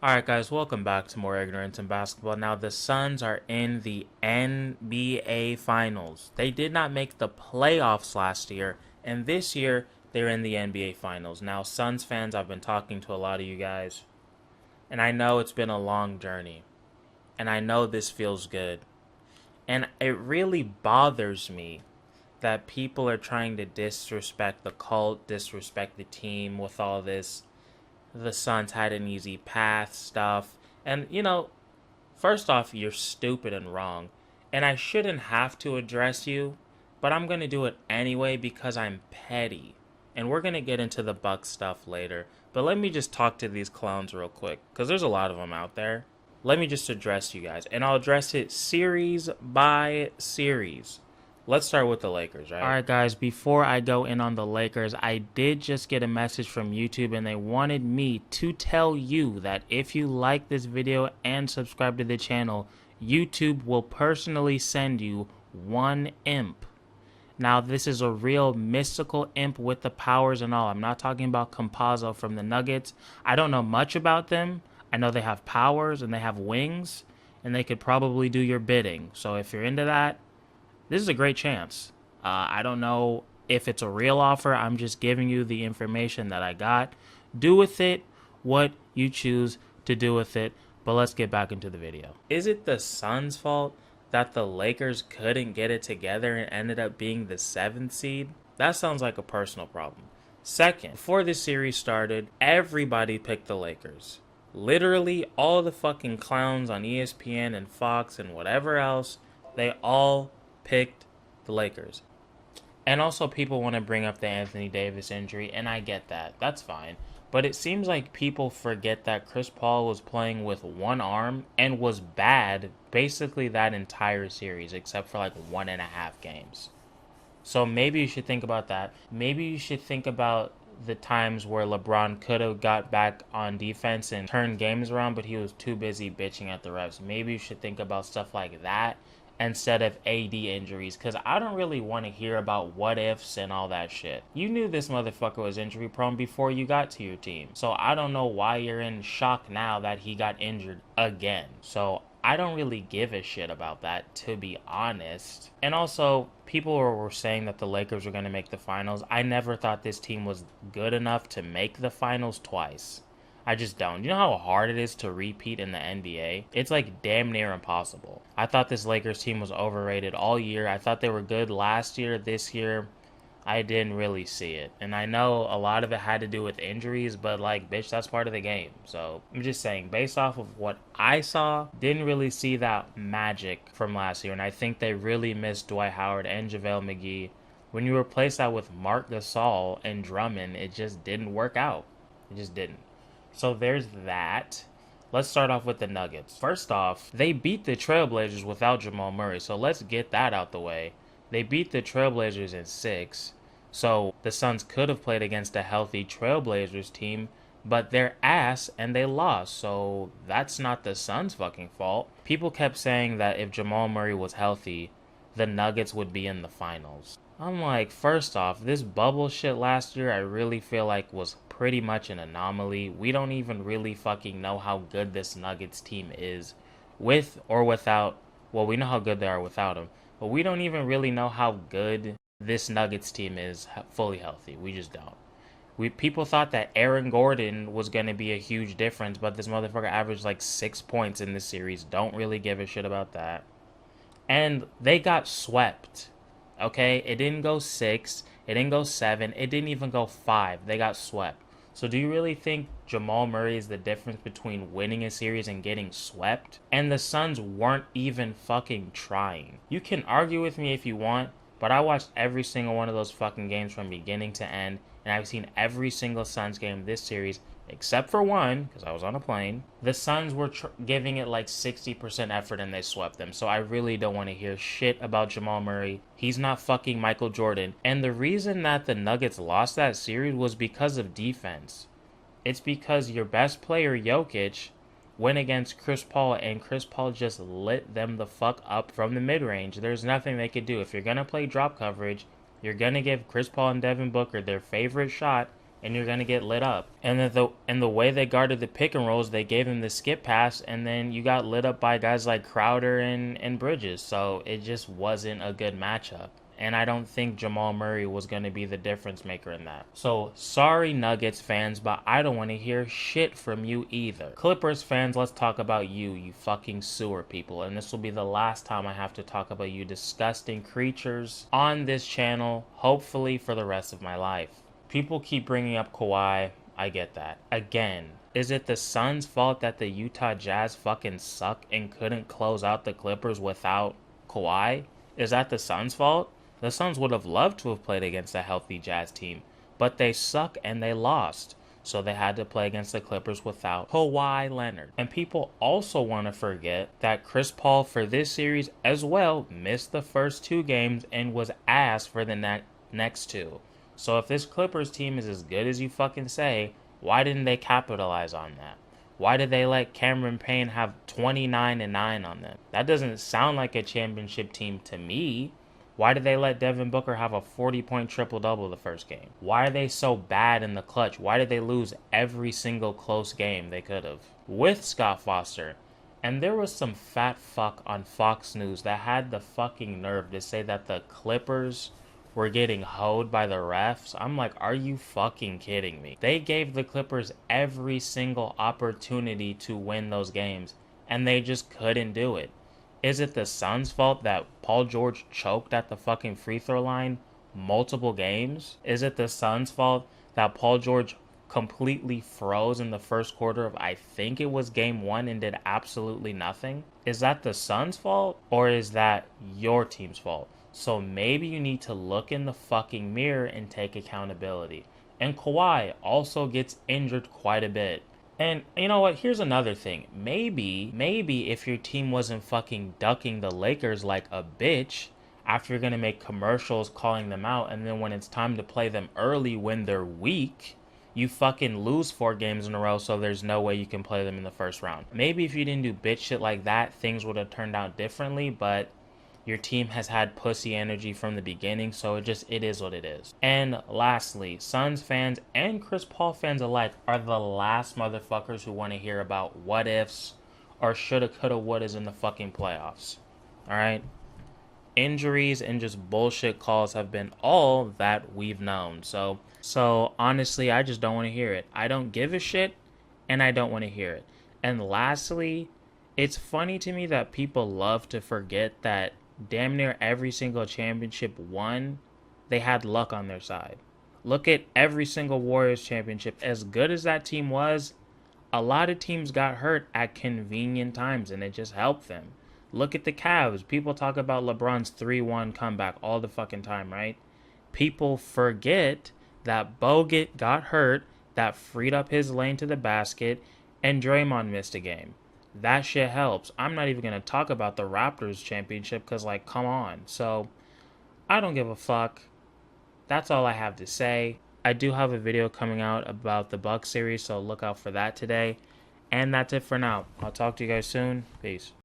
Alright guys, welcome back to more Ignorance in Basketball. Now the Suns are in the NBA Finals. They did not make the playoffs last year, and this year they're in the NBA Finals. Now Suns fans, I've been talking to a lot of you guys, and I know it's been a long journey, and I know this feels good. And it really bothers me that people are trying to disrespect the cult, disrespect the team with all this the Suns had an easy path stuff. And, first off, you're stupid and wrong. And I shouldn't have to address you, but I'm going to do it anyway because I'm petty. And we're going to get into the Bucks stuff later. But let me just talk to these clowns real quick because there's a lot of them out there. Let me just address you guys. And I'll address it series by series. Let's start with the Lakers, right? Alright guys, before I go in on the Lakers, I did just get a message from YouTube and they wanted me to tell you that if you like this video and subscribe to the channel, YouTube will personally send you one imp. Now this is a real mystical imp with the powers and all. I'm not talking about Compazzo from the Nuggets. I don't know much about them. I know they have powers and they have wings and they could probably do your bidding. So if you're into that, this is a great chance. I don't know if it's a real offer. I'm just giving you the information that I got. Do with it what you choose to do with it. But let's get back into the video. Is it the Suns' fault that the Lakers couldn't get it together and ended up being the 7th seed? That sounds like a personal problem. Second, before this series started, everybody picked the Lakers. Literally all the fucking clowns on ESPN and Fox and whatever else, they all picked the Lakers. And also people want to bring up the Anthony Davis injury, and I get that. That's fine. But it seems like people forget that Chris Paul was playing with one arm and was bad basically that entire series except for like 1.5 games. So maybe you should think about that. Maybe you should think about the times where LeBron could have got back on defense and turned games around, but he was too busy bitching at the refs. Maybe you should think about stuff like that instead of AD injuries, because I don't really want to hear about what ifs and all that shit. You knew this motherfucker was injury prone before you got to your team, so I don't know why you're in shock now that he got injured again. So I don't really give a shit about that, to be honest. And also, people were saying that the Lakers were going to make the finals. I never thought this team was good enough to make the finals twice. I just don't. You know how hard it is to repeat in the NBA? It's like damn near impossible. I thought this Lakers team was overrated all year. I thought they were good last year. This year, I didn't really see it. And I know a lot of it had to do with injuries, but like, bitch, that's part of the game. So I'm just saying, based off of what I saw, didn't really see that magic from last year. And I think they really missed Dwight Howard and JaVale McGee. When you replace that with Marc Gasol and Drummond, it just didn't work out. It just didn't. So there's that. Let's start off with the Nuggets. First off, they beat the Trailblazers without Jamal Murray, so let's get that out the way. They beat the Trailblazers in 6, so the Suns could have played against a healthy Trailblazers team, but they're ass and they lost, so that's not the Suns' fucking fault. People kept saying that if Jamal Murray was healthy, the Nuggets would be in the finals. I'm like, first off, this bubble shit last year I really feel like was pretty much an anomaly. We don't even really fucking know how good this Nuggets team is with or without. Well, we know how good they are without him, but we don't even really know how good this Nuggets team is fully healthy. We just don't. People thought that Aaron Gordon was going to be a huge difference, but this motherfucker averaged like 6 points in this series. Don't really give a shit about that. And they got swept. Okay, it didn't go 6, it didn't go 7, it didn't even go 5. They got swept. So do you really think Jamal Murray is the difference between winning a series and getting swept? And the Suns weren't even fucking trying. You can argue with me if you want, but I watched every single one of those fucking games from beginning to end, and I've seen every single Suns game this series, except for one, because I was on a plane. The Suns were giving it like 60% effort and they swept them. So I really don't want to hear shit about Jamal Murray. He's not fucking Michael Jordan. And the reason that the Nuggets lost that series was because of defense. It's because your best player, Jokic, went against Chris Paul and Chris Paul just lit them the fuck up from the mid-range. There's nothing they could do. If you're going to play drop coverage, you're going to give Chris Paul and Devin Booker their favorite shot, and you're gonna get lit up. And the way they guarded the pick and rolls, they gave him the skip pass, and then you got lit up by guys like Crowder and Bridges. So it just wasn't a good matchup. And I don't think Jamal Murray was going to be the difference maker in that. So, sorry Nuggets fans, but I don't want to hear shit from you either. Clippers fans, let's talk about you fucking sewer people. And this will be the last time I have to talk about you disgusting creatures on this channel, hopefully for the rest of my life. People keep bringing up Kawhi. I get that. Again, is it the Suns' fault that the Utah Jazz fucking suck and couldn't close out the Clippers without Kawhi? Is that the Suns' fault? The Suns would have loved to have played against a healthy Jazz team, but they suck and they lost. So they had to play against the Clippers without Kawhi Leonard. And people also want to forget that Chris Paul for this series as well missed the first 2 games and was asked for the next 2. So if this Clippers team is as good as you fucking say, why didn't they capitalize on that? Why did they let Cameron Payne have 29-9 on them? That doesn't sound like a championship team to me. Why did they let Devin Booker have a 40-point triple-double the first game? Why are they so bad in the clutch? Why did they lose every single close game they could have? With Scott Foster. And there was some fat fuck on Fox News that had the fucking nerve to say that the Clippers were getting hoed by the refs. I'm like, are you fucking kidding me? They gave the Clippers every single opportunity to win those games, and they just couldn't do it. Is it the Suns' fault that Paul George choked at the fucking free throw line multiple games? Is it the Suns' fault that Paul George completely froze in the first quarter of, I think it was game 1, and did absolutely nothing? Is that the Suns' fault, or is that your team's fault? So maybe you need to look in the fucking mirror and take accountability. And Kawhi also gets injured quite a bit. And you know what? Here's another thing. Maybe if your team wasn't fucking ducking the Lakers like a bitch after you're going to make commercials calling them out, and then when it's time to play them early when they're weak, you fucking lose 4 games in a row, so there's no way you can play them in the first round. Maybe if you didn't do bitch shit like that, things would have turned out differently, but your team has had pussy energy from the beginning, so it is what it is. And lastly, Suns fans and Chris Paul fans alike are the last motherfuckers who want to hear about what ifs or shoulda, coulda, wouldas in the fucking playoffs. Alright? Injuries and just bullshit calls have been all that we've known. So honestly, I just don't want to hear it. I don't give a shit, and I don't want to hear it. And lastly, it's funny to me that people love to forget that damn near every single championship won, they had luck on their side. Look at every single Warriors championship. As good as that team was, a lot of teams got hurt at convenient times, and it just helped them. Look at the Cavs. People talk about LeBron's 3-1 comeback all the fucking time, right? People forget that Bogut got hurt, that freed up his lane to the basket, and Draymond missed a game. That shit helps. I'm not even going to talk about the Raptors championship because, like, come on. So, I don't give a fuck. That's all I have to say. I do have a video coming out about the Bucks series, so look out for that today. And that's it for now. I'll talk to you guys soon. Peace.